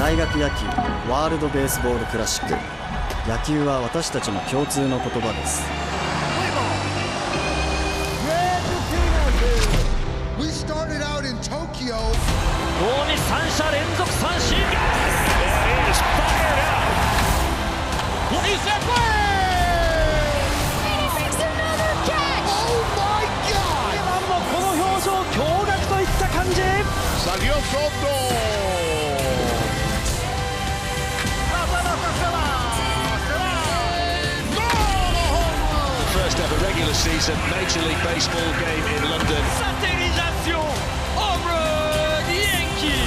大学野球ワールドベースボールクラシック。野球は私たちの共通の言葉です。We started out in Tokyo. 同に3者連続三振。It is fired out. What is that play? And he makes another catch. Oh my God! もこの表情驚愕といった感じ。Salió Soto. First ever regular season Major League Baseball game in London. Satellisation, home run, Yankee.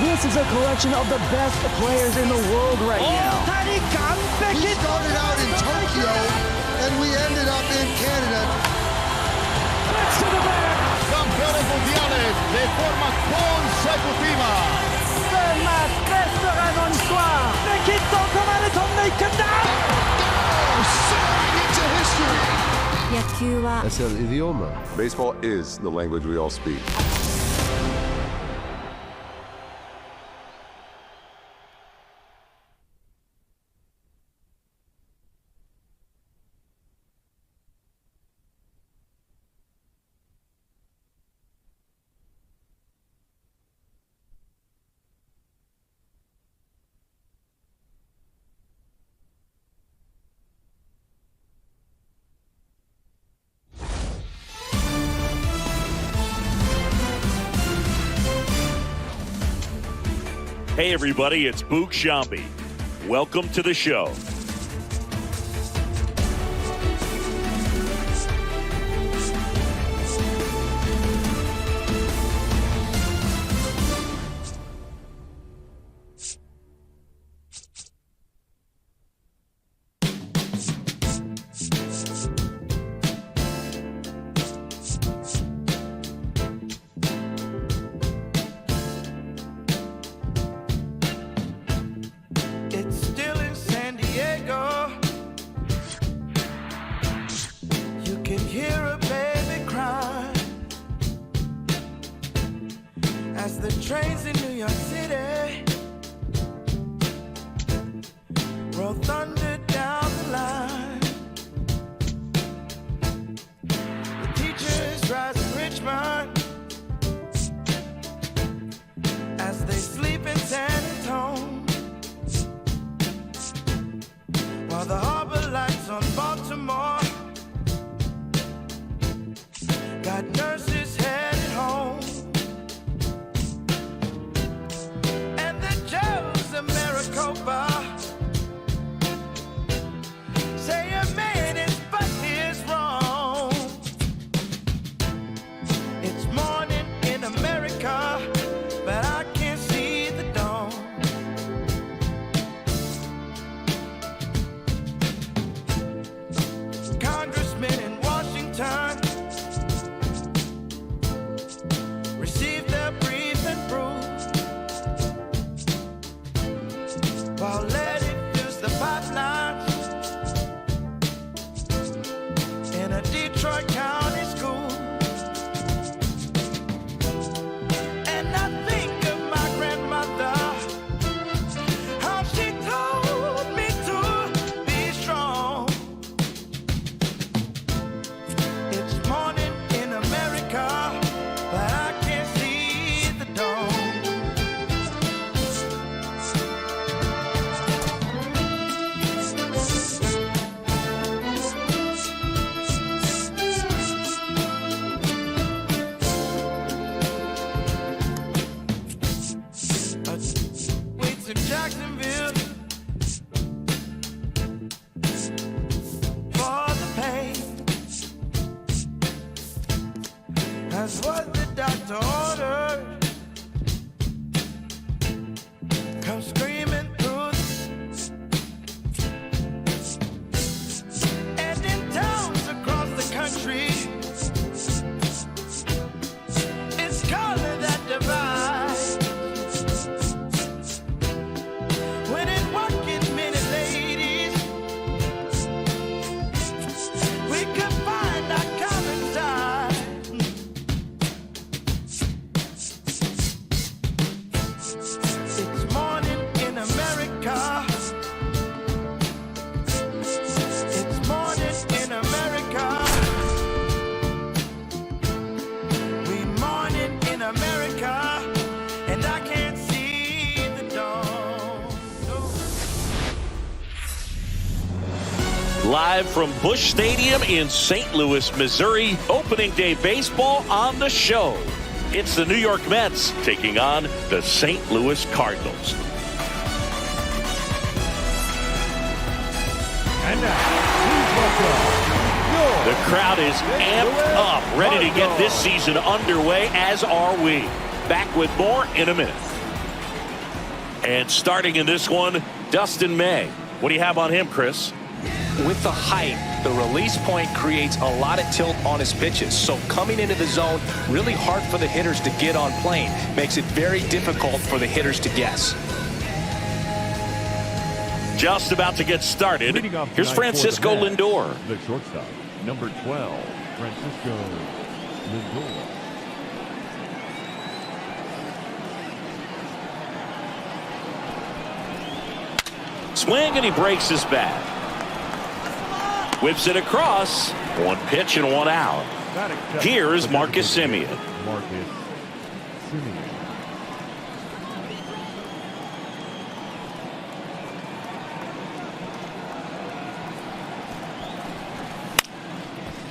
This is a collection of the best players in the world right now. We started out in Tokyo and we ended up in Canada. Let's to the back. Campeones mundiales de forma consecutiva. レストランのhistoire. きっとここまで飛んでいくんだ。Soaring into history. 野球は Es el idioma. Baseball is the language we all speak. Hey everybody, it's Boog Shambi. Welcome to the show. As the trains in New York City roll thunder down the line, the teachers rise in Richmond as they sleep in San Antonio, while the harbor lights on Baltimore got nurses headed home. Maricopa say a man is but his wrong. It's morning in America, but I can't see the dawn. Congressmen in Washington receive their brief and bruise, while letting use the pipeline in a Detroit County school. And I think of my grandmother, how she told me to be strong. It's morning in America, but I can't see the dawn. Jacksonville for the pain. That's what the doctor ordered. Come screaming through and in towns across the country, it's color that divides. When in working men and ladies, we could find our common side. Live from Busch Stadium in St. Louis, Missouri, opening day baseball on the show. It's the New York Mets taking on the St. Louis Cardinals. And now, please welcome The crowd is amped up, ready to get this season underway, as are we. Back with more in a minute. And starting in this one, Dustin May. What do you have on him, Chris? With the height, the release point creates a lot of tilt on his pitches. So coming into the zone, really hard for the hitters to get on plane. Makes it very difficult for the hitters to guess. Just about to get started. Here's Francisco Lindor. the shortstop, number 12, Francisco Lindor. Swing, and he breaks his bat. Whips it across. One pitch and one out. Here's Marcus Semien. Marcus Semien.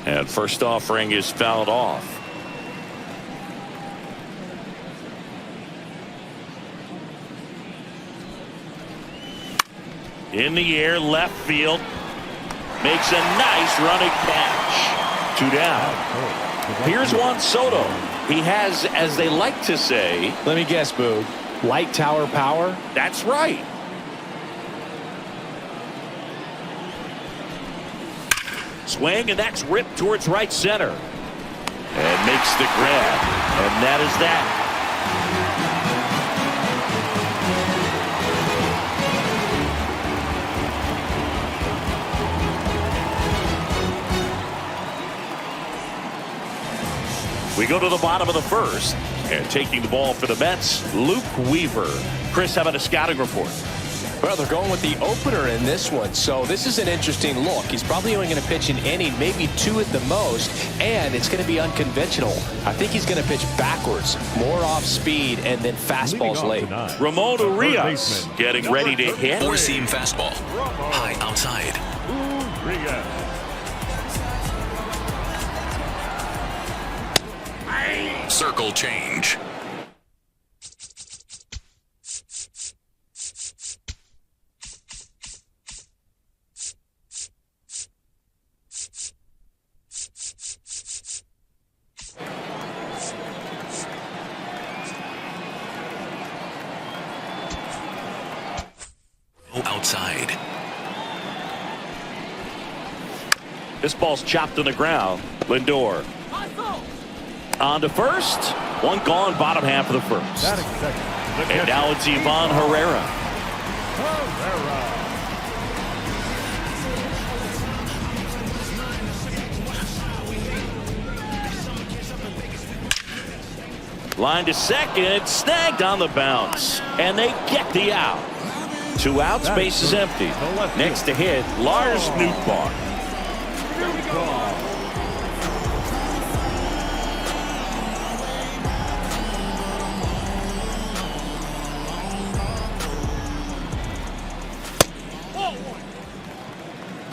And first offering is fouled off. In the air, left field. Makes a nice running catch. 2 down. Here's Juan Soto. He has, as they like to say, Let me guess, Boog. Light tower power? that's right. Swing, and that's ripped towards right center. And makes the grab. And that is that. We go to the bottom of the first, and taking the ball for the Mets, Luke Weaver. Chris, how about a scouting report? Well, they're going with the opener in this one, so this is an interesting look. He's probably only going to pitch an inning, maybe 2 at the most, and it's going to be unconventional. I think he's going to pitch backwards, more off speed, and then fastballs late. Ramon Urias getting ready to hit. Four-seam fastball, high outside. Circle change. Outside. This ball's chopped to the ground. Lindor. On to first. One gone, bottom half of the first. And now it's Ivan Herrera. Line to second, snagged on the bounce. And they get the out. 2 outs, base is empty. Next to hit, Lars Nootbaar.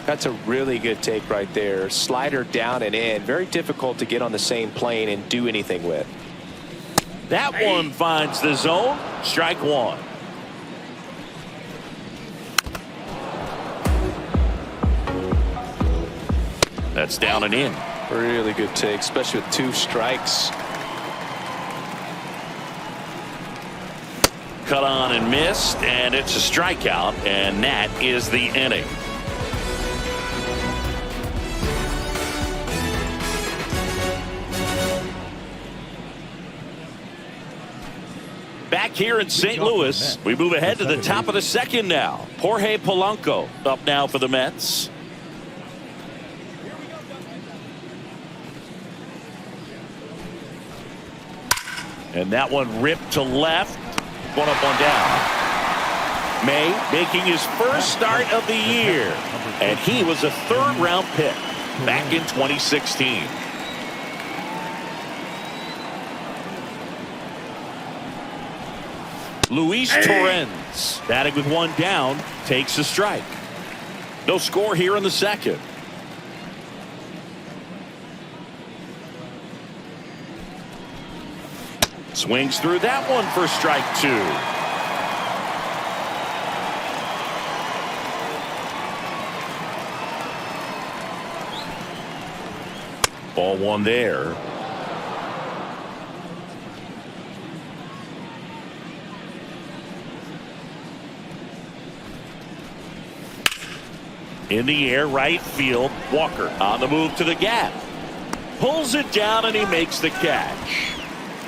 That's a really good take right there. Slider down and in. Very difficult to get on the same plane and do anything with. That one finds the zone. Strike one. That's down and in. Really good take, especially with 2 strikes. Cut on and missed, and it's a strikeout, and that is the inning. Back here in St. Louis, we move ahead to the top of the second now. Jorge Polanco up now for the Mets. And that one ripped to left. One up, one down. May making his first start of the year. And he was a 3rd-round pick back in 2016. Luis Torrens, batting with 1 down, takes a strike. No score here in the second. Swings through that one for strike 2. Ball 1 there. In the air, right field. Walker on the move to the gap. Pulls it down and he makes the catch.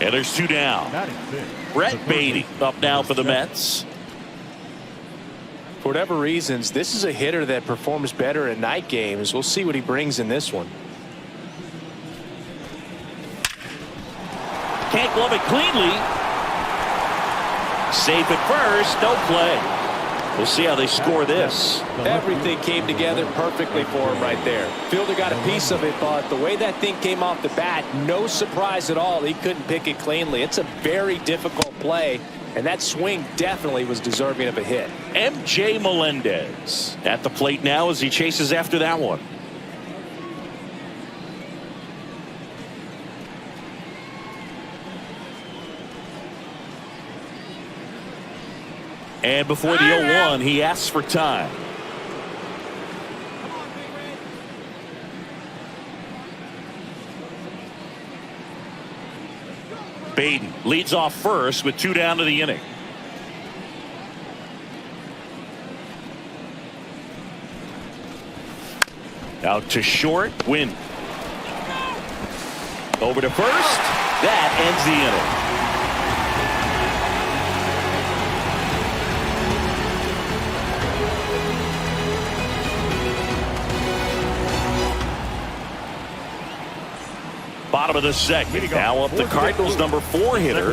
And there's 2 down. Brett Beatty up now for the Mets. For whatever reasons, this is a hitter that performs better in night games. We'll see what he brings in this one. Can't glove it cleanly. Safe at first. No play. We'll see how they score this. Everything came together perfectly for him right there. Fielder got a piece of it, but the way that thing came off the bat, no surprise at all. He couldn't pick it cleanly. It's a very difficult play, and that swing definitely was deserving of a hit. MJ Melendez at the plate now as he chases after that one. And before the 0-1, he asks for time. Baden leads off first with 2 down to the inning. Out to short. Win. Over to first. That ends the inning. Bottom of the second. Now up the Cardinals' number 4 hitter.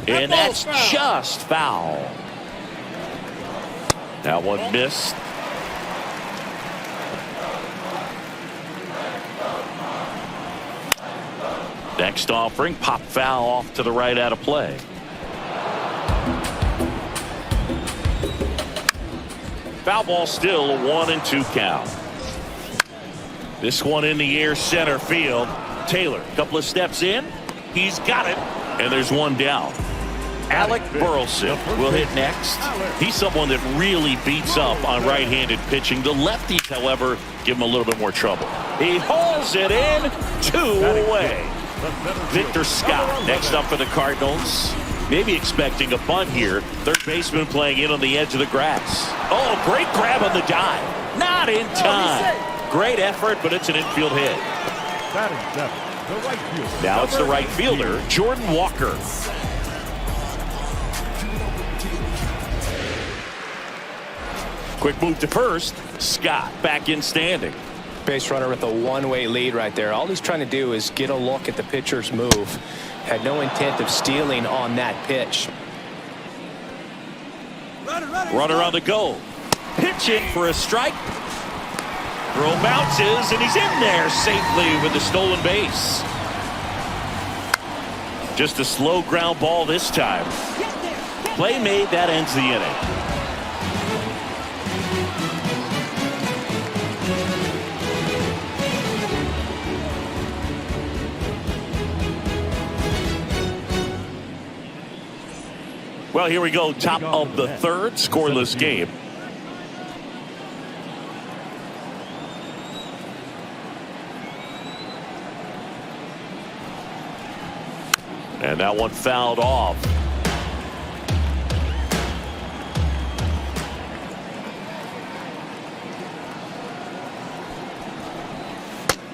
And that's just foul. Now one missed. Next offering, pop foul off to the right out of play. Foul ball still a 1-2 count. This one in the air center field. Taylor, a couple of steps in. He's got it. And there's 1 down. Alec Burleson will hit next. He's someone that really beats up on right-handed pitching. The lefties, however, give him a little bit more trouble. He hauls it in. 2 away. Victor Scott next up for the Cardinals. Maybe expecting a bunt here. Third baseman playing in on the edge of the grass. Oh, great grab on the dive. Not in time. Great effort, but it's an infield hit. Now it's the right fielder, Jordan Walker. Quick move to first. Scott back in standing. Base runner with a one-way lead right there. All he's trying to do is get a look at the pitcher's move. Had no intent of stealing on that pitch. Runner on the go. Pitch in for a strike. Throw bounces, and he's in there safely with the stolen base. Just a slow ground ball this time. Play made, that ends the inning. Well, here we go. Top of the third, scoreless game. And that one fouled off.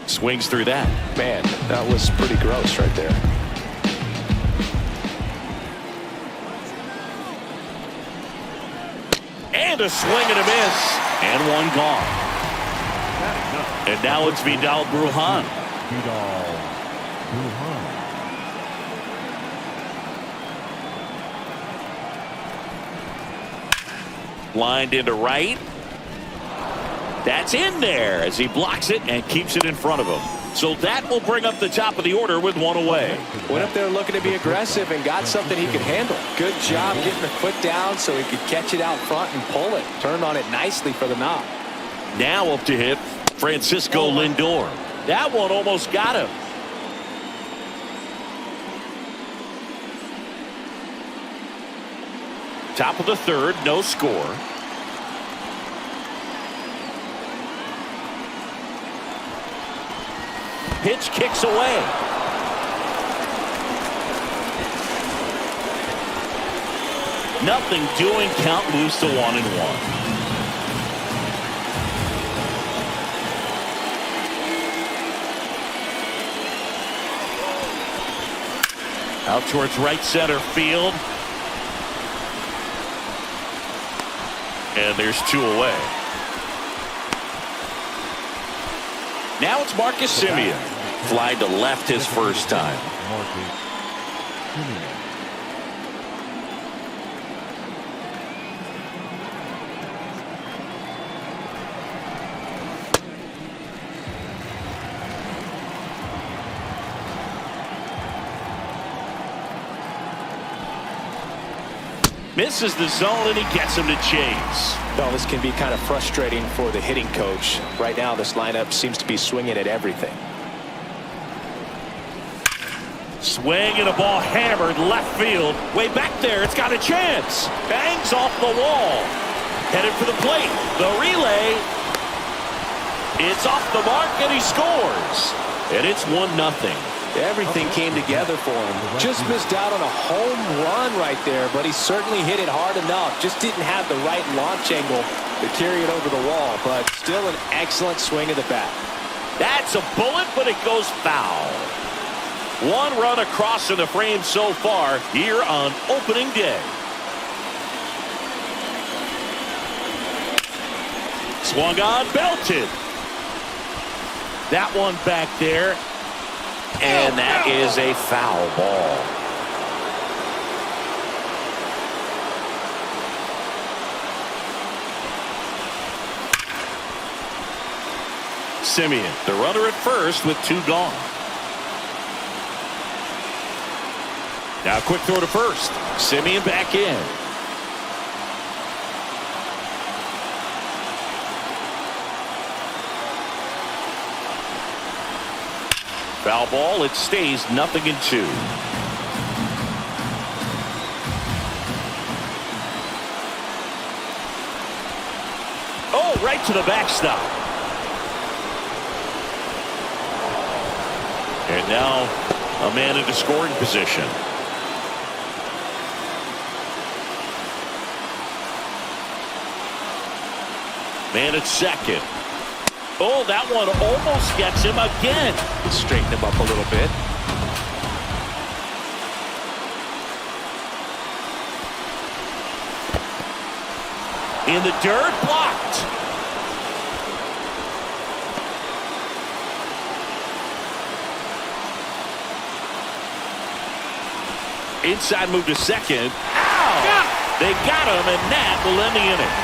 Swings through that. Man, that was pretty gross right there. And a swing and a miss. And one gone. And now it's Vidal Brujan. Lined into right. That's in there as he blocks it and keeps it in front of him. So that will bring up the top of the order with one away. Went up there looking to be aggressive and got something he could handle. Good job getting the foot down so he could catch it out front and pull it. Turned on it nicely for the knock. Now up to hit Francisco Lindor. That one almost got him. Top of the third, no score. Pitch kicks away. Nothing doing. Count moves to 1-1. Out towards right center field. And there's 2 away. Now it's Marcus Semien. Fly to left his first time. Misses the zone and he gets him to chase. Well, this can be kind of frustrating for the hitting coach. Right now, this lineup seems to be swinging at everything. Swing and a ball hammered left field. Way back there, it's got a chance. Bangs off the wall. Headed for the plate. The relay. It's off the mark and he scores. And it's 1-0. Everything came together for him. Just missed out on a home run right there, but he certainly hit it hard enough. Just didn't have the right launch angle to carry it over the wall, but still an excellent swing of the bat. That's a bullet, but it goes foul. 1 run across in the frame so far here on opening day. Swung on, belted. That one back there. And that is a foul ball. Semien, the runner at first with 2 gone. Now quick throw to first. Semien back in. Foul ball. It stays 0-2. Oh, right to the backstop. And now a man into scoring position. Man at second. Oh, that one almost gets him again. Straighten him up a little bit. In the dirt, blocked. Inside move to second. Ow! They got him, and that will end the inning.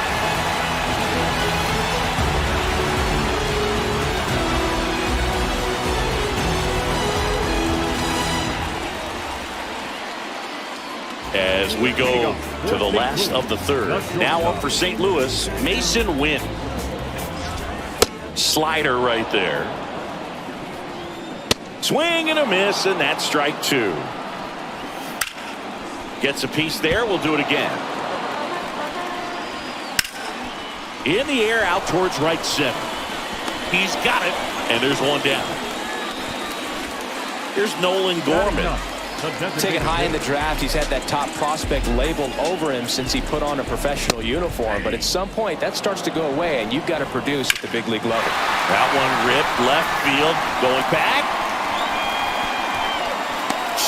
As we go to the last of the third. Now up for St. Louis, Mason Wynn. Slider right there. Swing and a miss, and that's strike 2. Gets a piece there. We'll do it again. In the air out towards right center. He's got it, and there's one down. Here's Nolan Gorman. Taken high in the draft, he's had that top prospect labeled over him since he put on a professional uniform. But at some point, that starts to go away, and you've got to produce at the big league level. That one ripped left field. Going back.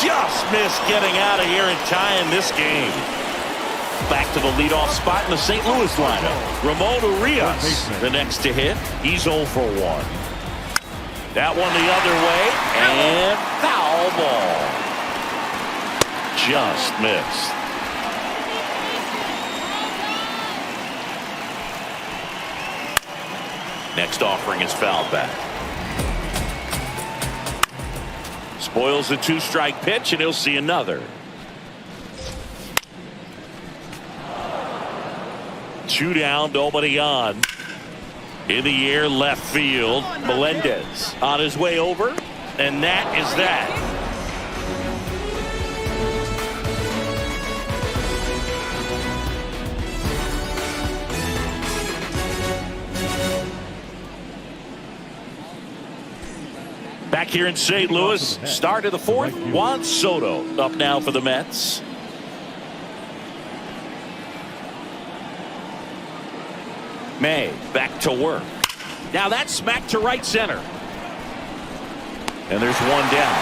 Just missed getting out of here and tying this game. Back to the leadoff spot in the St. Louis lineup. Ramon Urias, the next to hit. He's 0 for 1. That one the other way, and foul ball. Just missed. Next offering is fouled back. Spoils the 2-strike pitch, and he'll see another. 2 down, nobody on. In the air, left field. Melendez on his way over, and that is that. Back here in St. Louis, start of the 4th. Juan Soto up now for the Mets. May back to work. Now that's smacked to right center. And there's 1 down.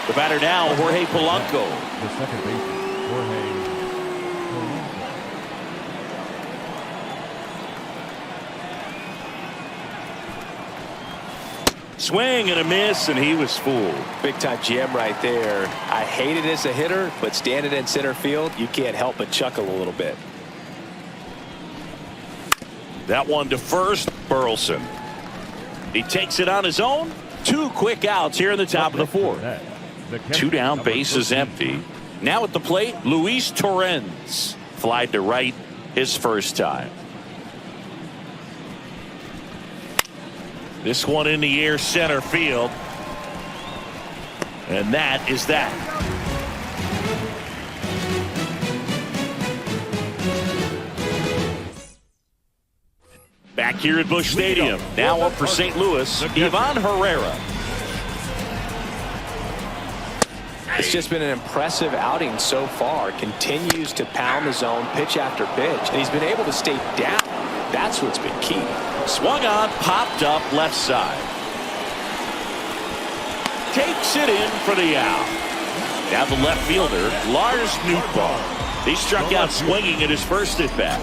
The batter now, Jorge Polanco. The second baseman, Jorge Polanco. Swing and a miss, and he was fooled. Big time jam right there. I hate it as a hitter, but standing in center field, you can't help but chuckle a little bit. That one to first, Burleson. He takes it on his own. 2 quick outs here in the top of the 4th. 2 down, base is empty. Now at the plate, Luis Torrens. Flied to right his first time. This one in the air, center field. And that is that. Back here at Busch Stadium. Now up for St. Louis, Ivan Herrera. It's just been an impressive outing so far. Continues to pound the zone pitch after pitch, and he's been able to stay down. That's what's been key. Swung on, popped up left side. Takes it in for the out. Now the left fielder, Lars Nootbaar. He struck out swinging at his first at bat.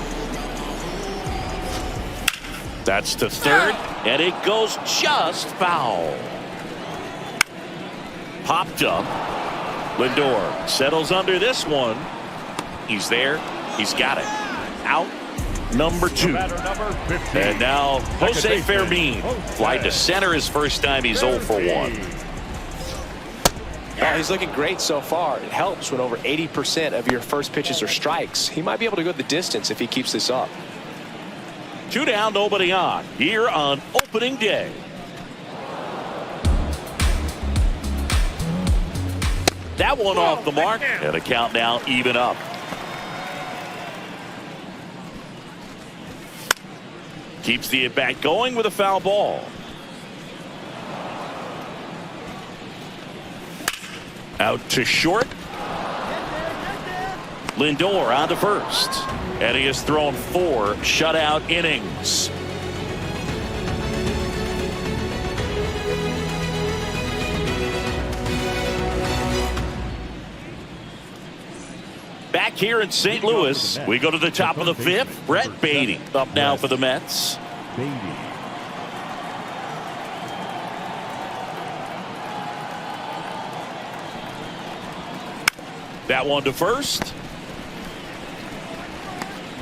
That's to third, and it goes just foul. Popped up. Lindor settles under this one. He's there. He's got it. Out. Number 2. And now Jose Fermin. Flied to center his first time. He's 0 for 1. Oh, he's looking great so far. It helps when over 80% of your first pitches are strikes. He might be able to go the distance if he keeps this up. 2 down, nobody on. Here on opening day. That one off the mark. And a count now even up. Keeps the at-bat going with a foul ball. Out to short. Lindor on to first. And he has thrown 4 shutout innings. Back here in St. Louis, we go to the top of the 5th. Brett Beatty up now for the Mets. That one to first.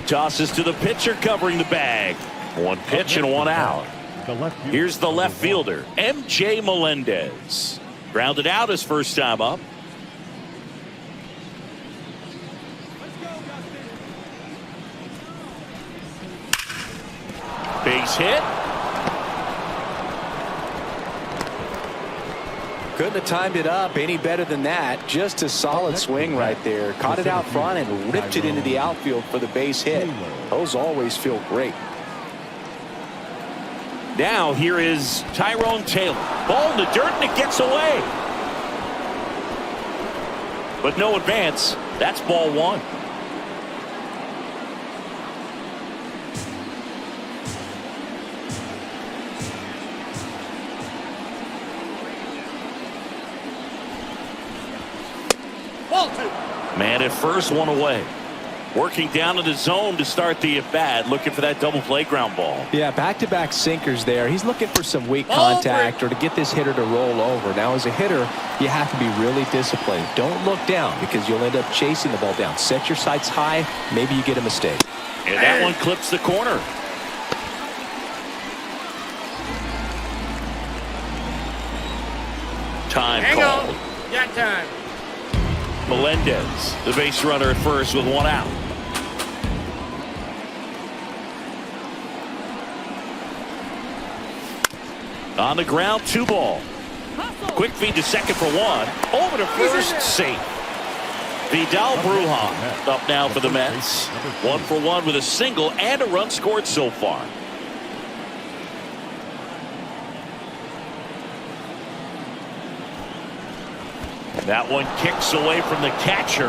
Tosses to the pitcher covering the bag. 1 pitch and 1 out. Here's the left fielder, MJ Melendez. Grounded out his first time up. Base hit. Couldn't have timed it up any better than that. Just a solid swing right there. Caught it out front and ripped it into the outfield for the base hit. Those always feel great. Now here is Tyrone Taylor. Ball in the dirt and it gets away. But no advance. That's ball 1. Man at first, 1 away. Working down in the zone to start the at-bat, looking for that double play ground ball. Yeah, back-to-back sinkers there. He's looking for some weak contact or to get this hitter to roll over. Now, as a hitter, you have to be really disciplined. Don't look down because you'll end up chasing the ball down. Set your sights high. Maybe you get a mistake. And that one clips the corner. Time called. Got time. Melendez, the base runner at first with one out. On the ground, 2 ball. Quick feed to second for 1. Over to first, safe. Vidal Brujan up now for the Mets. 1 for 1 with a single and a run scored so far. That one kicks away from the catcher.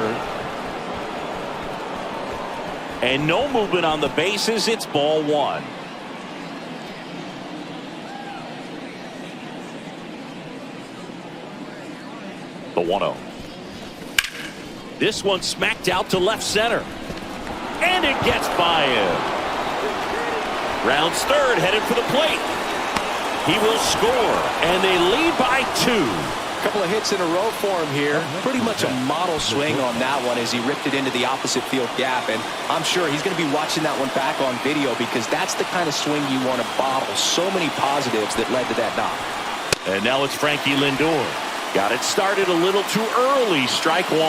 And no movement on the bases. It's ball 1. The 1-0. This one smacked out to left center. And it gets by him. Rounds third, headed for the plate. He will score, and they lead by 2. A couple of hits in a row for him here. Pretty much a model swing on that one as he ripped it into the opposite field gap. And I'm sure he's going to be watching that one back on video because that's the kind of swing you want to bottle. So many positives that led to that knock. And now it's Frankie Lindor. Got it started a little too early. Strike 1.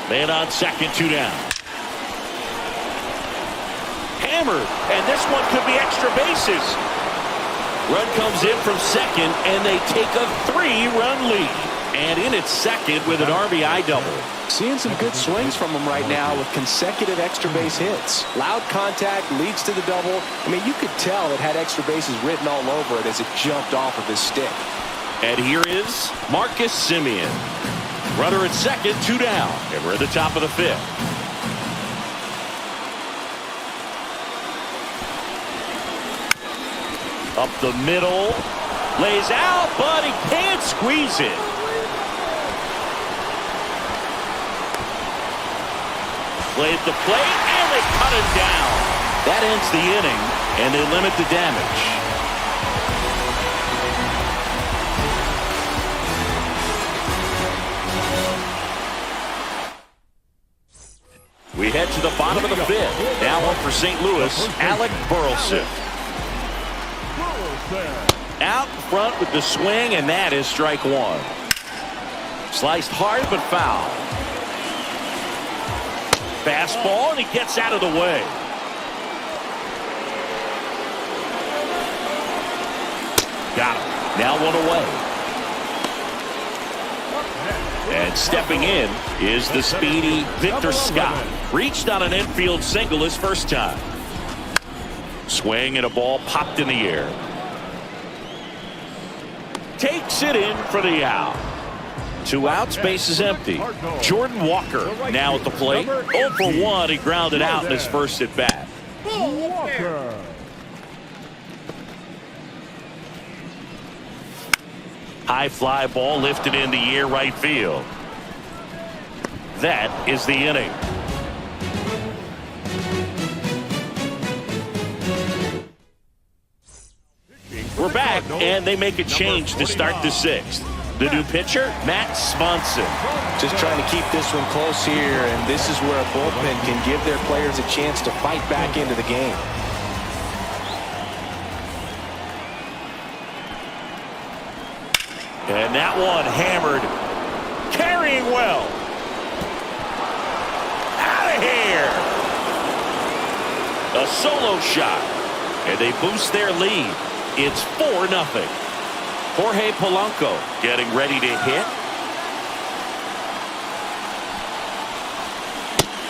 Man on second, 2 down. Hammered, and this one could be extra bases. Run comes in from second, and they take a 3-run lead. And in at second with an RBI double. Seeing some good swings from him right now with consecutive extra base hits. Loud contact leads to the double. I mean, you could tell it had extra bases written all over it as it jumped off of his stick. And here is Marcus Semien. Runner at second, 2 down. And we're at the top of the 5th. Up the middle. Lays out, but he can't squeeze it. Play at the plate, and they cut him down. That ends the inning, and they limit the damage. We head to the bottom of the 5th. Now up for St. Louis, Alec Burleson. Out front with the swing, and that is strike 1. Sliced hard, but foul. Fastball, and he gets out of the way. Got him. Now 1 away. And stepping in is the speedy Victor Scott. Reached on an infield single his first time. Swing and a ball popped in the air. Takes it in for the out. 2 outs, base is empty. Jordan Walker now at the plate. 0 for 1. He grounded out in his first at bat. High fly ball lifted in the air right field. That is the inning. We're back, and they make a change to start the 6th. The new pitcher, Matt Swanson. Just trying to keep this one close here, and this is where a bullpen can give their players a chance to fight back into the game. And that one hammered. Carrying well. Out of here. A solo shot. And they boost their lead. It's 4-0. Jorge Polanco getting ready to hit.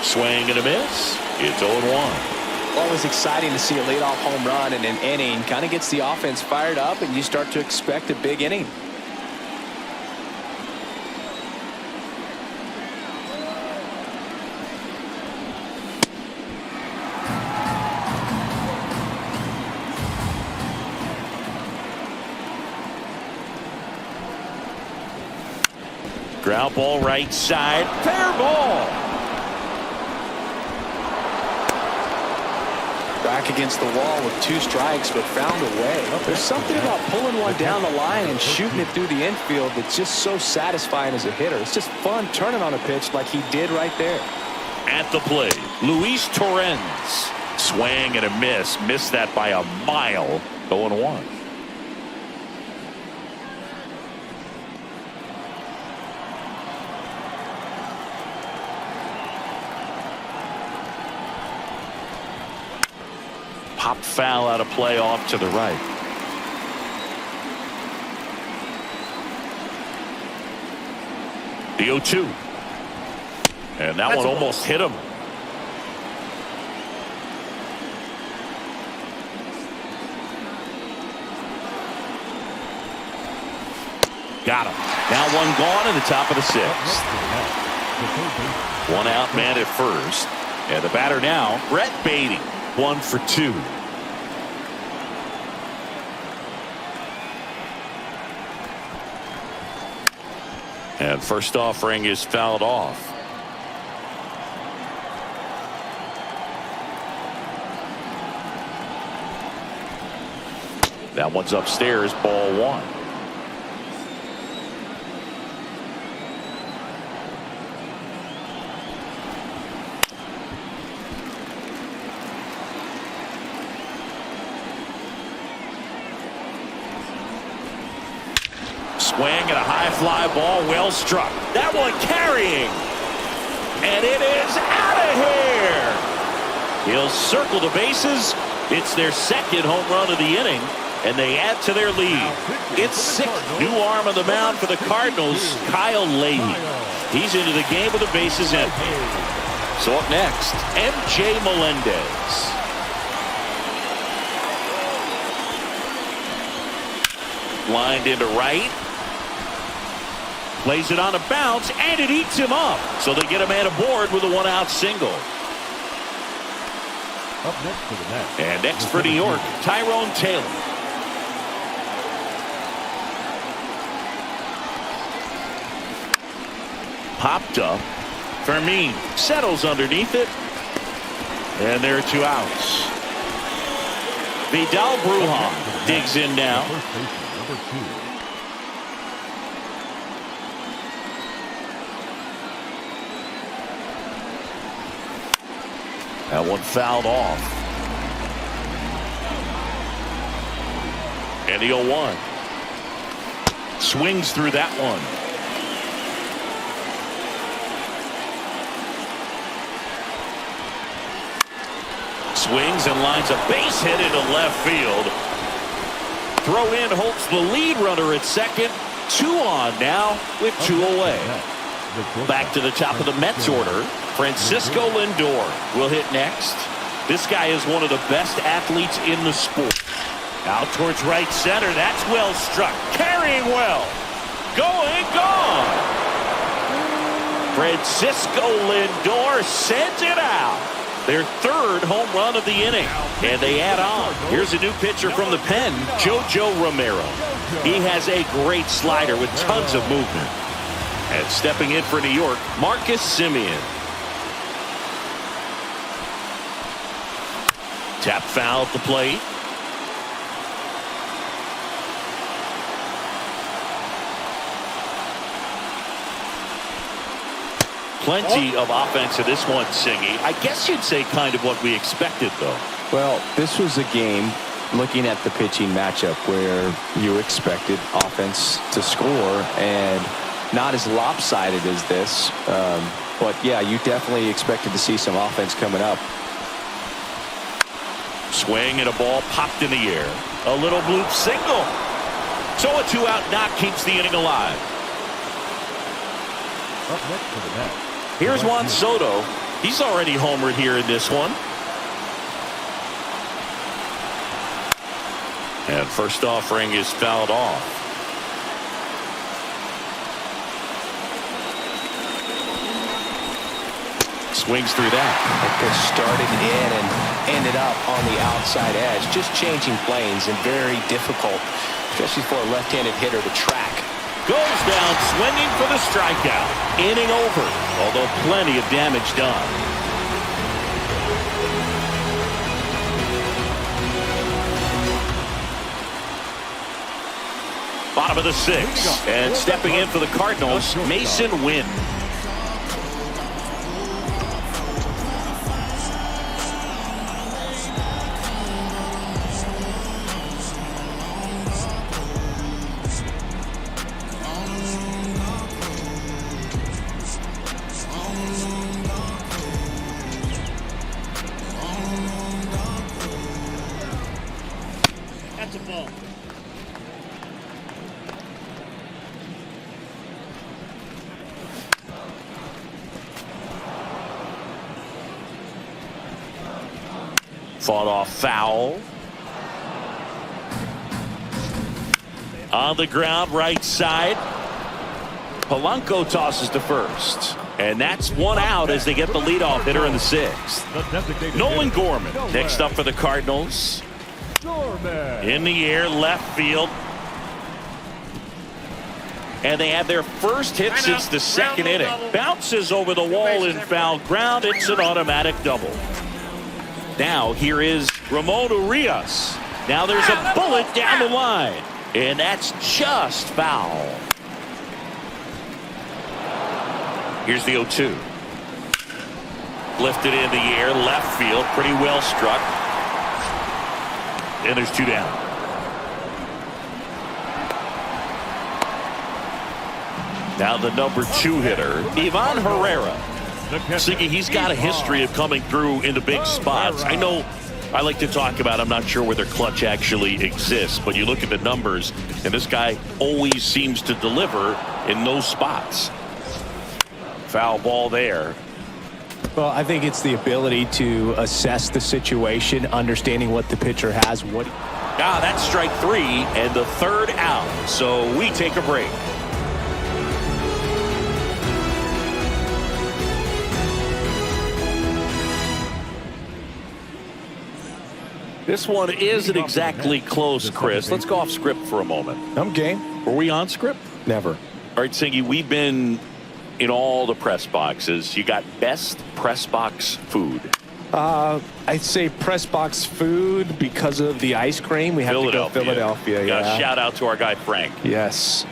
Swing and a miss. It's 0-1. Always exciting to see a leadoff home run in an inning. Kind of gets the offense fired up, and you start to expect a big inning. Ground ball right side. Fair ball. Back against the wall with 2 strikes, but found a way. There's something about pulling one down the line and shooting it through the infield that's just so satisfying as a hitter. It's just fun turning on a pitch like he did right there. At the plate, Luis Torrens. Swing and a miss. Missed that by a mile. 0-1. Pop foul out of play off to the right. The 0-2. And that one almost hit him. Got him. Now one gone in the top of the 6th. 1 out, man at first. And the batter now, Brett Beatty. 1 for 2. And first offering is fouled off. That one's upstairs, ball 1. Swing and a high fly ball, well struck. That one carrying. And it is out of here. He'll circle the bases. It's their 2nd home run of the inning, and they add to their lead. It's 6th. New arm on the mound for the Cardinals, Kyle Leahy. He's into the game with the bases empty. So up next, MJ Melendez. Lined into right. Plays it on a bounce, and it eats him up. So they get a man aboard with a 1-out single. Up next for the Nets. And next for New York, Tyrone Taylor. Popped up. Fermin settles underneath it. And there are 2 outs. Vidal Brujan digs in now. Number 2. That one fouled off. And the 0-1. Swings through that one. Swings and lines a base hit into left field. Throw in holds the lead runner at 2nd. 2 on now with 2 away. Back to the top of the Mets order. Francisco Lindor will hit next. This guy is one of the best athletes in the sport. Out towards right center. That's well struck. Carrying well. Going gone. Francisco Lindor sends it out. Their 3rd home run of the inning. And they add on. Here's a new pitcher from the pen, JoJo Romero. He has a great slider with tons of movement. And stepping in for New York, Marcus Semien. Tap foul at the plate. Plenty of offense in this one, Singy. I guess you'd say kind of what we expected, though. Well, this was a game, looking at the pitching matchup, where you expected offense to score, and not as lopsided as this. But, yeah, you definitely expected to see some offense coming up. Swing and a ball popped in the air. A little bloop single. So a 2-out knock keeps the inning alive. Up next for the Nets. Here's Juan Soto. He's already homered here in this one. And first offering is fouled off. Swings through that. That pitch started in and ended up on the outside edge. Just changing planes and very difficult, especially for a left-handed hitter to track. Goes down swinging for the strikeout. Inning over, although plenty of damage done. Bottom of the 6th. And stepping in for the Cardinals, Mason Wynn. Fought off foul. On the ground, right side. Polanco tosses to first. And that's one out as they get the leadoff hitter in the sixth. Nolan Gorman next up for the Cardinals. In the air, left field. And they have their first hit since the second inning. Bounces over the wall in foul ground. It's an automatic double. Now here is Ramon Urias. Now there's a bullet down the line. And that's just foul. Here's the 0-2. Lifted in the air, left field, pretty well struck. And there's 2 down. Now the number 2 hitter, Ivan Herrera. Siggy, he's got a history of coming through into big spots. I know I like to talk about, I'm not sure whether clutch actually exists, but you look at the numbers, and this guy always seems to deliver in those spots. Foul ball there. Well, I think it's the ability to assess the situation, understanding what the pitcher has. That's strike 3 and the 3rd out. So we take a break. This one isn't exactly close, Chris. Let's go off script for a moment. I'm game. Were we on script? Never. All right, Singy, we've been in all the press boxes. You got best press box food. I'd say press box food because of the ice cream. We have to go Philadelphia. Yeah. Shout out to our guy Frank. Yes.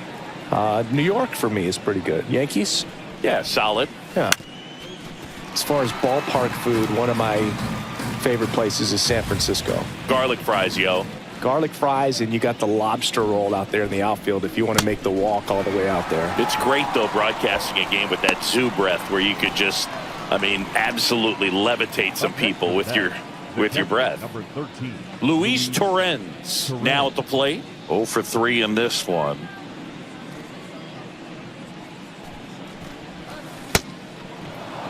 New York for me is pretty good. Yankees? Yeah, solid. Yeah. As far as ballpark food, one of my favorite places is San Francisco. Garlic fries, yo. Garlic fries, and you got the lobster roll out there in the outfield if you want to make the walk all the way out there. It's great, though, broadcasting a game with that zoo breath where you could just, I mean, absolutely levitate some people with your breath. Number 13. Luis Torrens now at the plate. 0 for 3 in this one.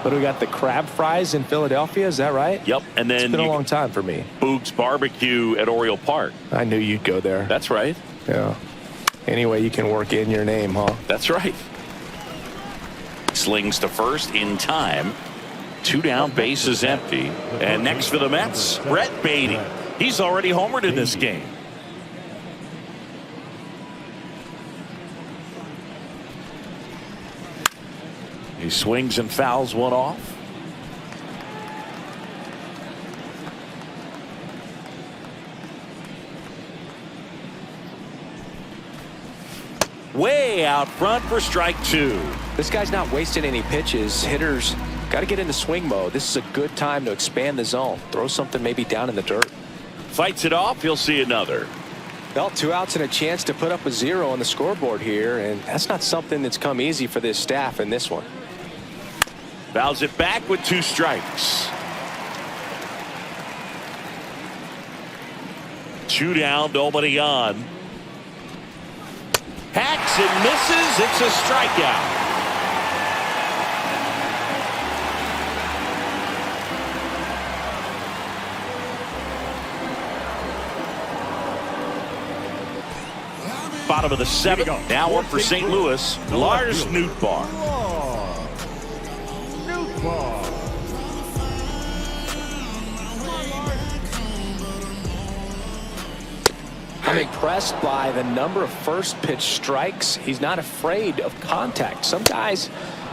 But we got the crab fries in Philadelphia, is that right? Yep, and then it's been a long time for me. Boog's Barbecue at Oriole Park. I knew you'd go there. That's right. Yeah. Anyway, you can work in your name, huh? That's right. Slings to first in time. 2 down, bases empty. And next for the Mets, Brett Beatty. He's already homered in this game. He swings and fouls one off. Way out front for strike 2. This guy's not wasting any pitches. Hitters got to get into swing mode. This is a good time to expand the zone. Throw something maybe down in the dirt. Fights it off. He'll see another. Well, 2 outs and a chance to put up a 0 on the scoreboard here, and that's not something that's come easy for this staff in this one. Fouls it back with 2 strikes. 2 down, nobody on. Hacks and misses. It's a strikeout. Bottom of the 7th. Now up for St. Louis. Lars Nootbaar. I'm impressed by the number of first pitch strikes. He's not afraid of contact. Some guys,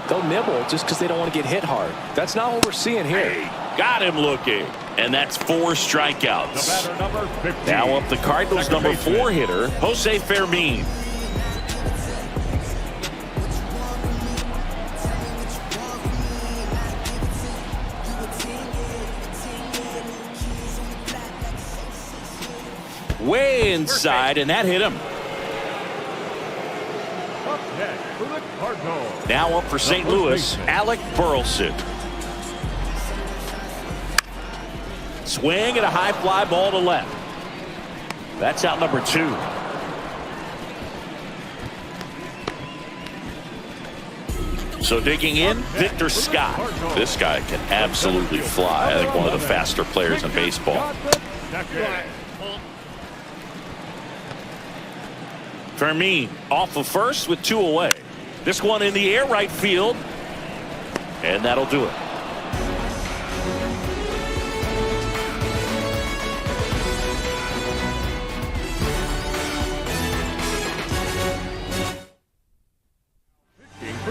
they'll nibble just because they don't want to get hit hard. That's not what we're seeing here. Hey, got him looking. And that's 4 strikeouts. The batter, number 15. Now up the Cardinals' number 4 hitter, Jose Fermin. Way inside, and that hit him. Up next for the Cardinals. Now up for St. Louis, Alec Burleson. Swing and a high fly ball to left. That's out number 2. So digging in, Victor Scott. This guy can absolutely fly. I think one of the faster players in baseball. Fermin off of first with 2 away. This one in the air, right field. And that'll do it.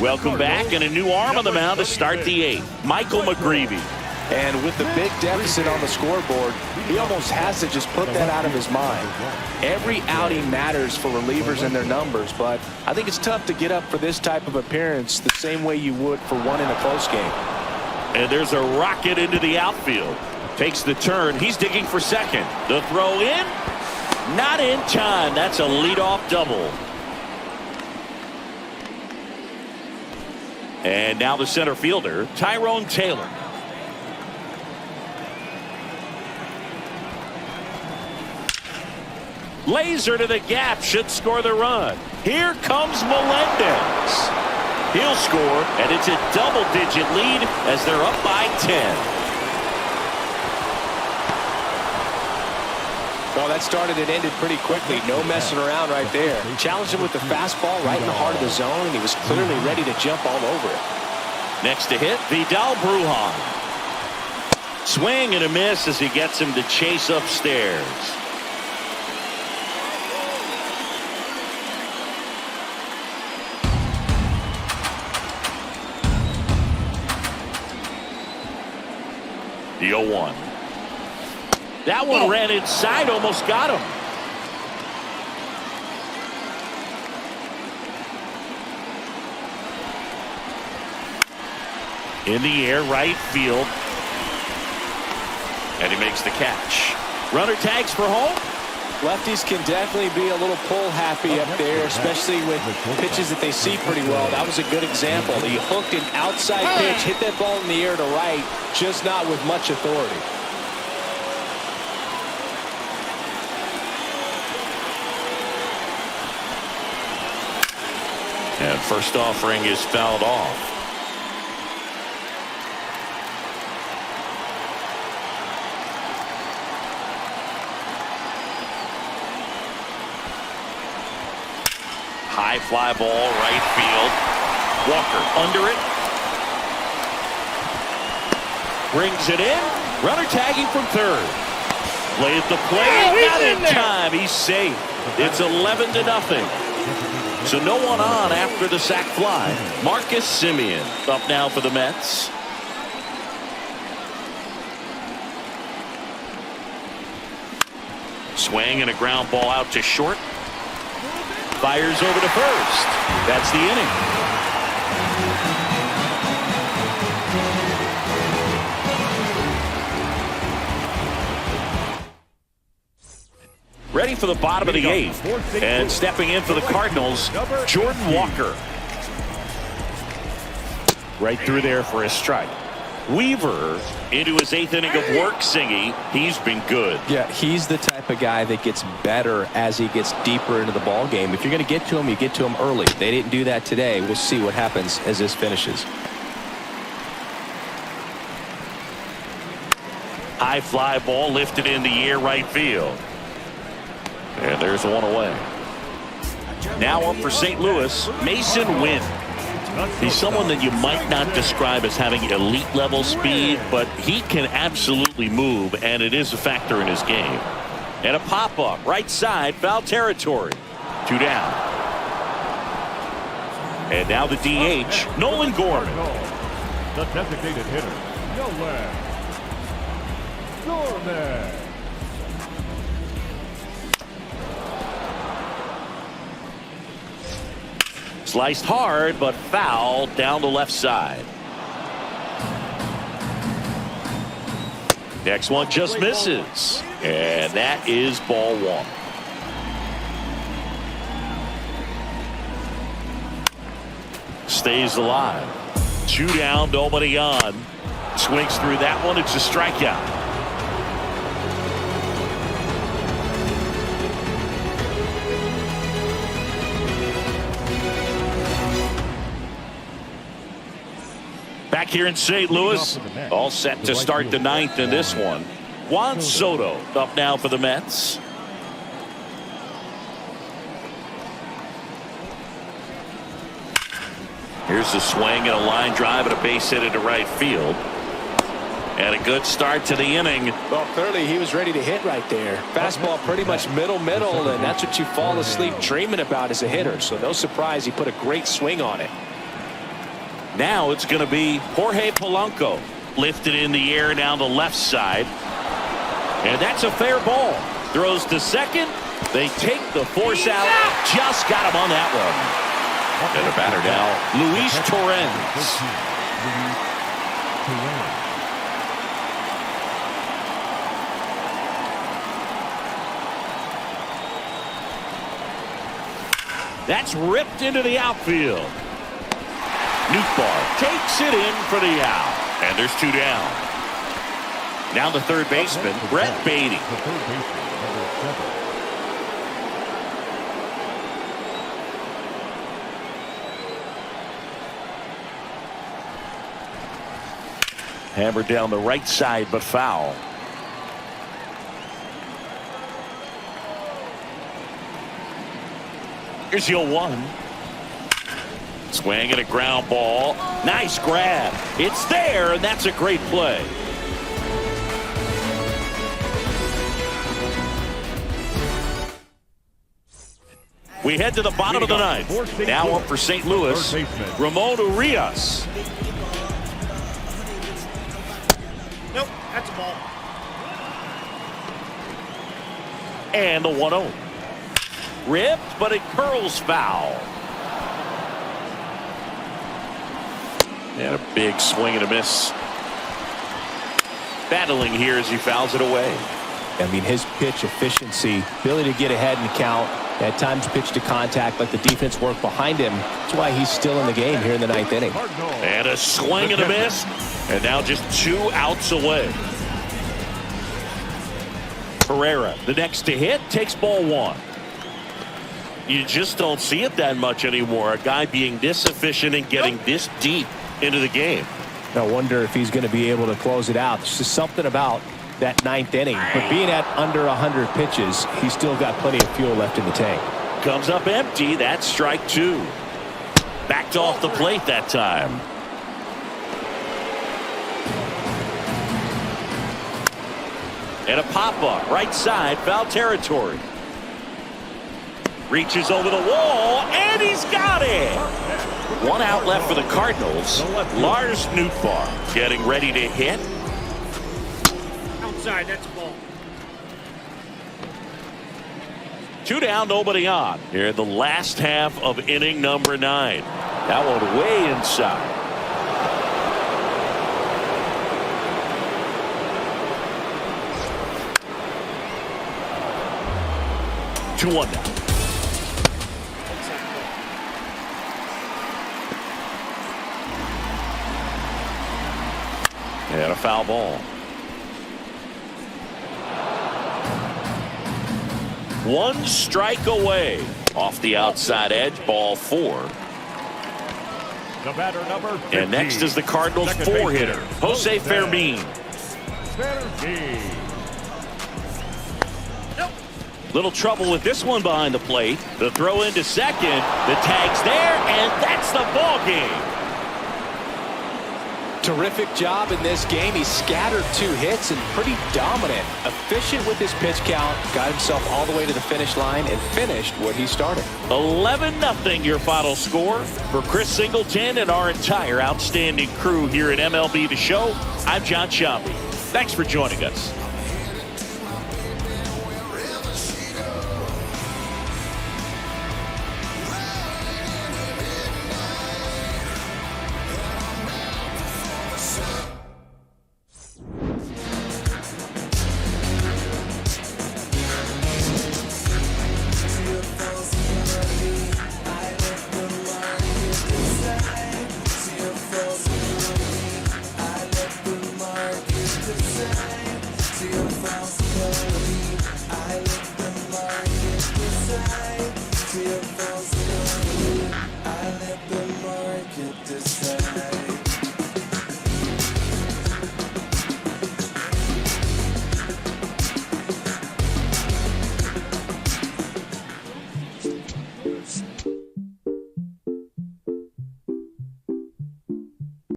Welcome back, and a new arm on the mound to start the 8th. Michael McGreevy. And with the big deficit on the scoreboard, he almost has to just put that out of his mind. Every outing matters for relievers and their numbers, but I think it's tough to get up for this type of appearance the same way you would for one in a close game. And there's a rocket into the outfield. Takes the turn. He's digging for second. The throw in. Not in time. That's a leadoff double. And now the center fielder, Tyrone Taylor. Laser to the gap, should score the run. Here comes Melendez. He'll score, and it's a double-digit lead as they're up by 10. Well, that started and ended pretty quickly. No messing around right there. Challenged him with the fastball right in the heart of the zone, and he was clearly ready to jump all over it. Next to hit, Vidal Brujan. Swing and a miss as he gets him to chase upstairs. The 0-1. That one ran inside, almost got him. In the air, right field. And he makes the catch. Runner tags for home. Lefties can definitely be a little pull happy up there, especially with pitches that they see pretty well. That was a good example. He hooked an outside pitch, hit that ball in the air to right, just not with much authority. And first offering is fouled off. High fly ball, right field. Walker under it. Brings it in. Runner tagging from third. Play at the plate. Not in time. He's safe. It's 11-0. So no one on after the sac fly. Marcus Semien up now for the Mets. Swing and a ground ball out to short. Fires over to first. That's the inning. Ready for the bottom of the 8th. And stepping in for the Cardinals, Jordan Walker. Right through there for a strike. Weaver into his 8th inning of work, Singy. He's been good. Yeah, he's the type of guy that gets better as he gets deeper into the ball game. If you're going to get to him, you get to him early. They didn't do that today. We'll see what happens as this finishes. High fly ball lifted in the air, right field. And there's one away. Now up for St. Louis, Mason Wynn. He's someone that you might not describe as having elite level speed, but he can absolutely move, and it is a factor in his game. And a pop-up, right side, foul territory. 2 down. And now the DH, Nolan Gorman. The designated hitter, Nolan Gorman. Sliced hard, but foul down the left side. Next one just misses. And that is ball 1. Stays alive. 2 down, nobody on. Swings through that one. It's a strikeout. Back here in St. Louis, all set to start the ninth in this one. Juan Soto up now for the Mets. Here's the swing and a line drive and a base hit into right field. And a good start to the inning. Well, clearly he was ready to hit right there. Fastball pretty much middle, and that's what you fall asleep dreaming about as a hitter. So no surprise he put a great swing on it. Now it's going to be Jorge Polanco. Lifted in the air down the left side. And that's a fair ball. Throws to second. They take the force out. Just got him on that one. And a batter now, Luis Torrens. That's ripped into the outfield. Nootbaar takes it in for the out. And there's two down. Now the third baseman, Brett Beatty. Hammered down the right side, but foul. Here's the 0-1. Swing and a ground ball. Nice grab. It's there, and that's a great play. We head to the bottom of the ninth. Now up for St. Louis, Ramon Urias. Nope, that's a ball. And the 1-0. Ripped, but it curls foul. And a big swing and a miss. Battling here as he fouls it away. I mean, his pitch efficiency, ability to get ahead in the count, at times pitch to contact, let the defense work behind him. That's why he's still in the game here in the ninth inning. And a swing and a miss. And now just 2 outs away. Pereira, the next to hit, takes ball 1. You just don't see it that much anymore. A guy being this efficient and getting this deep into the game. I wonder if he's going to be able to close it out. There's just something about that ninth inning. But being at under 100 pitches, he's still got plenty of fuel left in the tank. Comes up empty. That's strike 2. Backed off the plate that time. And a pop-up, right side, foul territory. Reaches over the wall, and he's got it. 1 out left for the Cardinals. Lars Nootbaar getting ready to hit. Outside, that's a ball. 2 down, nobody on. Here in the last half of inning number 9. That one way inside. Two-one now. And a foul ball. 1 strike away. Off the outside edge, ball 4. The batter number 15. And next is the Cardinals 4-hitter, Jose Fermin. Little trouble with this one behind the plate. The throw into second. The tag's there, and that's the ball game. Terrific job in this game. He scattered 2 hits and pretty dominant. Efficient with his pitch count. Got himself all the way to the finish line and finished what he started. 11-0 your final score. For Chris Singleton and our entire outstanding crew here at MLB The Show, I'm John Sciambi. Thanks for joining us.